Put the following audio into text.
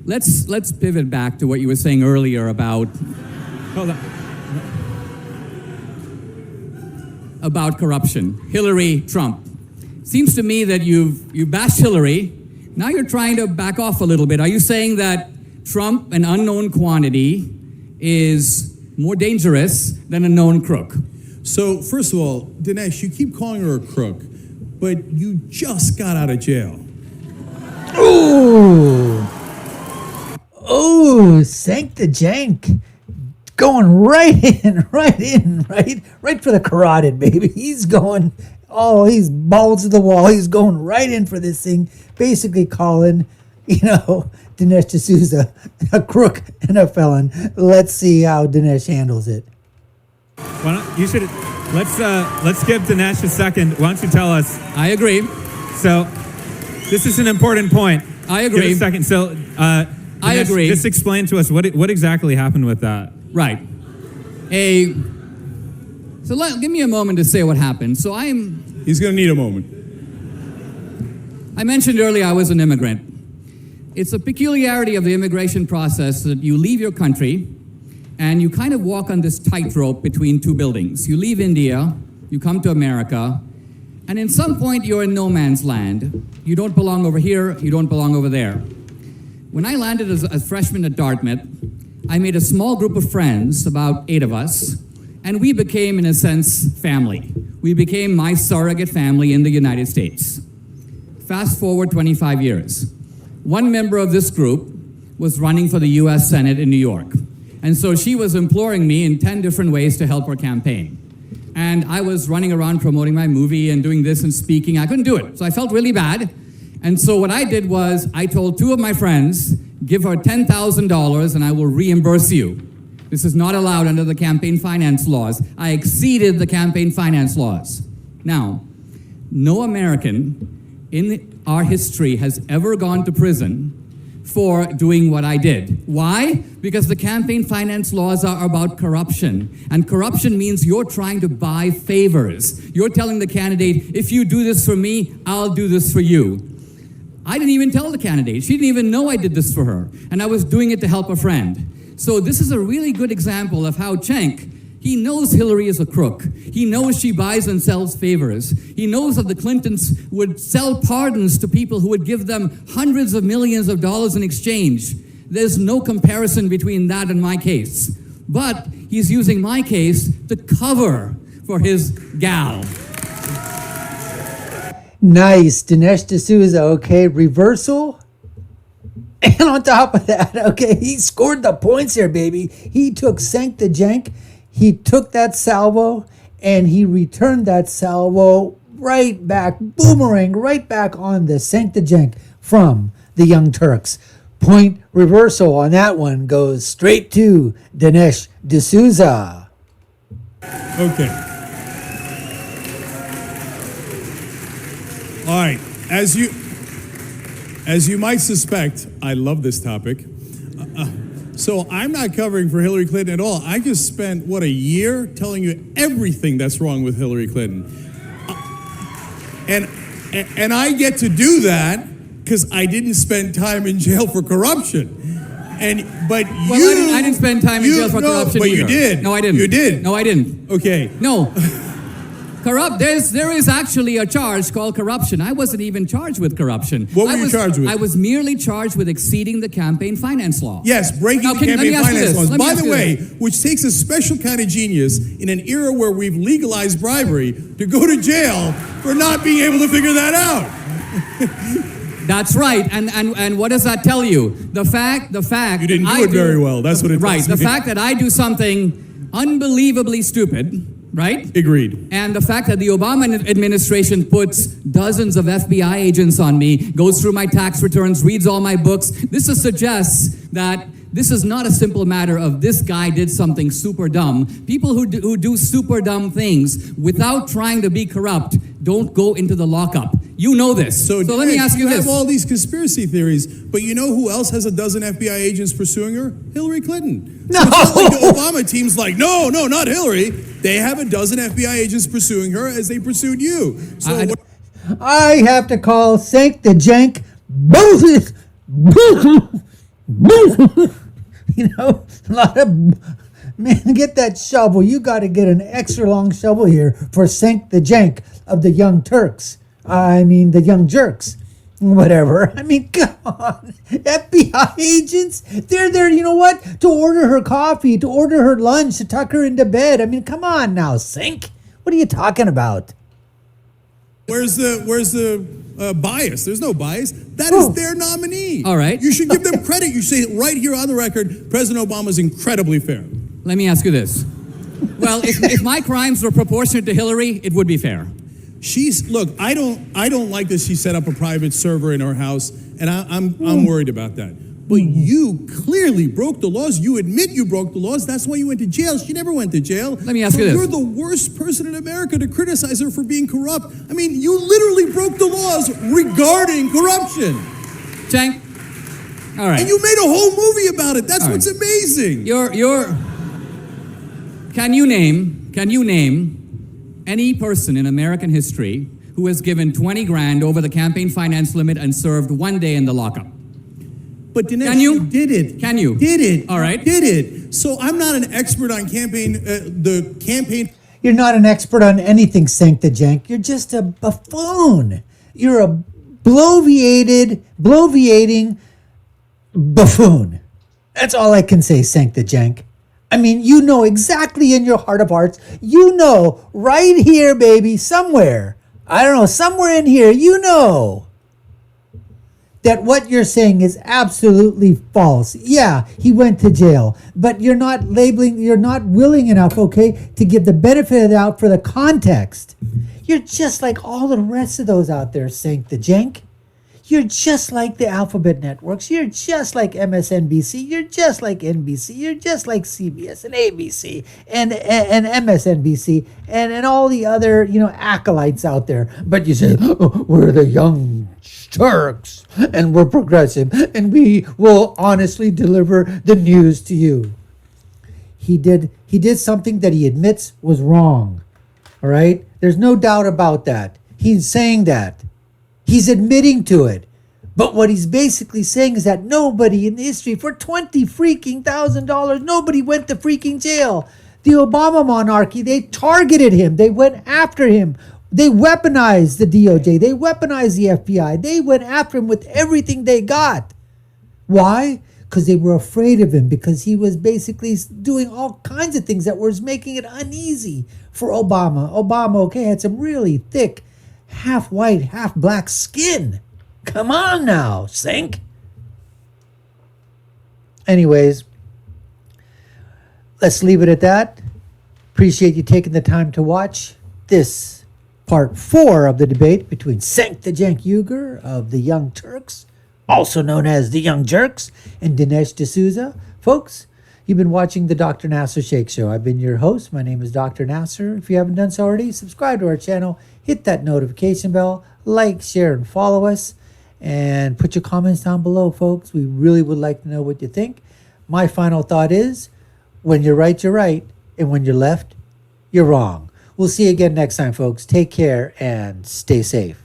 let's pivot back to what you were saying earlier about corruption. Hillary, Trump. Seems to me that you bashed Hillary. Now you're trying to back off a little bit. Are you saying that Trump, an unknown quantity, is more dangerous than a known crook? So, first of all, Dinesh, you keep calling her a crook, but you just got out of jail. Ooh, Cenk the Jank. Going right for the carotid, baby. He's going, he's balls to the wall. He's going right in for this thing, basically calling, Dinesh D'Souza a crook and a felon. Let's see how Dinesh handles it. Let's give Dinesh a second. Why don't you tell us? I agree. So, this is an important point. I agree. Give a second. So, Dinesh, I agree. Just explain to us what exactly happened with that. Right. Give me a moment to say what happened. He's going to need a moment. I mentioned earlier I was an immigrant. It's a peculiarity of the immigration process that you leave your country and you kind of walk on this tightrope between two buildings. You leave India, you come to America, and in some point you're in no man's land. You don't belong over here, you don't belong over there. When I landed as a freshman at Dartmouth, I made a small group of friends, about 8 of us, and we became, in a sense, family. We became my surrogate family in the United States. Fast forward 25 years. One member of this group was running for the US Senate in New York. And so she was imploring me in 10 different ways to help her campaign. And I was running around promoting my movie and doing this and speaking. I couldn't do it. So I felt really bad. And so what I did was I told 2 of my friends, give her $10,000 and I will reimburse you. This is not allowed under the campaign finance laws. I exceeded the campaign finance laws. Now, no American in our history has ever gone to prison for doing what I did. Why? Because the campaign finance laws are about corruption. And corruption means you're trying to buy favors. You're telling the candidate, if you do this for me, I'll do this for you. I didn't even tell the candidate. She didn't even know I did this for her. And I was doing it to help a friend. So this is a really good example of how Cenk, he knows Hillary is a crook. He knows she buys and sells favors. He knows that the Clintons would sell pardons to people who would give them hundreds of millions of dollars in exchange. There's no comparison between that and my case. But he's using my case to cover for his gal. Nice, Dinesh D'Souza, okay, reversal. And on top of that, okay, he scored the points here, baby. He took Cenk the Jank, he took that salvo, and he returned that salvo right back, boomerang, right back on the Cenk the Jank from the Young Turks. Point reversal on that one goes straight to Dinesh D'Souza. Okay. All right. As you might suspect, I love this topic. So I'm not covering for Hillary Clinton at all. I just spent, a year telling you everything that's wrong with Hillary Clinton. And I get to do that because I didn't spend time in jail for corruption. I didn't spend time in jail for corruption but either. You did. No, I didn't. You did. No, I didn't. Okay. No. There is actually a charge called corruption. I wasn't even charged with corruption. What were you charged with? I was merely charged with exceeding the campaign finance law. Yes, breaking the campaign finance laws. By the way, which takes a special kind of genius in an era where we've legalized bribery to go to jail for not being able to figure that out. That's right. And what does that tell you? The fact you didn't do it very well. That's what it right. tells me. The fact that I do something unbelievably stupid. Right? Agreed. And the fact that the Obama administration puts dozens of FBI agents on me, goes through my tax returns, reads all my books, this suggests that this is not a simple matter of this guy did something super dumb. People who do super dumb things without trying to be corrupt don't go into the lockup. You know this. So let me ask you this. You have all these conspiracy theories, but you know who else has a dozen FBI agents pursuing her? Hillary Clinton. No! So it's not like the Obama team's like, no, not Hillary. They have a dozen FBI agents pursuing her as they pursued you. So I have to call Cenk the Jank You know, a lot of, man, get that shovel. You got to get an extra long shovel here for Cenk the Jank of the Young Turks. I mean, the Young Jerks. Whatever. I mean, come on. FBI agents, they're there, you know what? To order her coffee, to order her lunch, to tuck her into bed. I mean, come on now, Cenk. What are you talking about? Where's the bias? There's no bias. That is their nominee. All right. You should give them credit. You say it right here on the record. President Obama is incredibly fair. Let me ask you this. Well, if my crimes were proportionate to Hillary, it would be fair. Look. I don't like that she set up a private server in her house, and I'm worried about that. But you clearly broke the laws. You admit you broke the laws. That's why you went to jail. She never went to jail. Let me ask you this. You're the worst person in America to criticize her for being corrupt. I mean, you literally broke the laws regarding corruption. Cenk, all right. And you made a whole movie about it. That's All what's right. amazing. Can you name any person in American history who has given 20 grand over the campaign finance limit and served 1 day in the lockup? But Dinesh, Can you? did it. Can you? Did it. All right. Did it. So I'm not an expert on the campaign. You're not an expert on anything, Cenk the Jank. You're just a buffoon. You're a bloviating buffoon. That's all I can say, Cenk the Jank. I mean, you know exactly in your heart of hearts, you know right here, baby, somewhere, I don't know, somewhere in here, you know that what you're saying is absolutely false. Yeah, he went to jail, but you're not willing enough, okay, to give the benefit of the doubt for the context. You're just like all the rest of those out there, Cenk the Jank. You're just like the alphabet networks. You're just like MSNBC. You're just like NBC. You're just like CBS and ABC and MSNBC and all the other, acolytes out there. But you say, oh, we're the Young Turks and we're progressive and we will honestly deliver the news to you. He did something that he admits was wrong. All right? There's no doubt about that. He's saying that. He's admitting to it. But what he's basically saying is that nobody in history, for $20,000, nobody went to freaking jail. The Obama monarchy, they targeted him. They went after him. They weaponized the DOJ. They weaponized the FBI. They went after him with everything they got. Why? Because they were afraid of him, because he was basically doing all kinds of things that was making it uneasy for Obama. Obama, okay, had some really thick, half white, half black skin. Come on now, Cenk. Anyways, let's leave it at that. Appreciate you taking the time to watch this part 4 of the debate between Cenk the Cenk Uygur of the Young Turks, also known as the Young Jerks, and Dinesh D'Souza. Folks, you've been watching the Dr. Nasir Shaikh Show. I've been your host. My name is Dr. Nasir. If you haven't done so already, subscribe to our channel, hit that notification bell, like, share, and follow us, and put your comments down below, folks. We really would like to know what you think. My final thought is, when you're right, you're right, and when you're left, you're wrong. We'll see you again next time, folks. Take care and stay safe.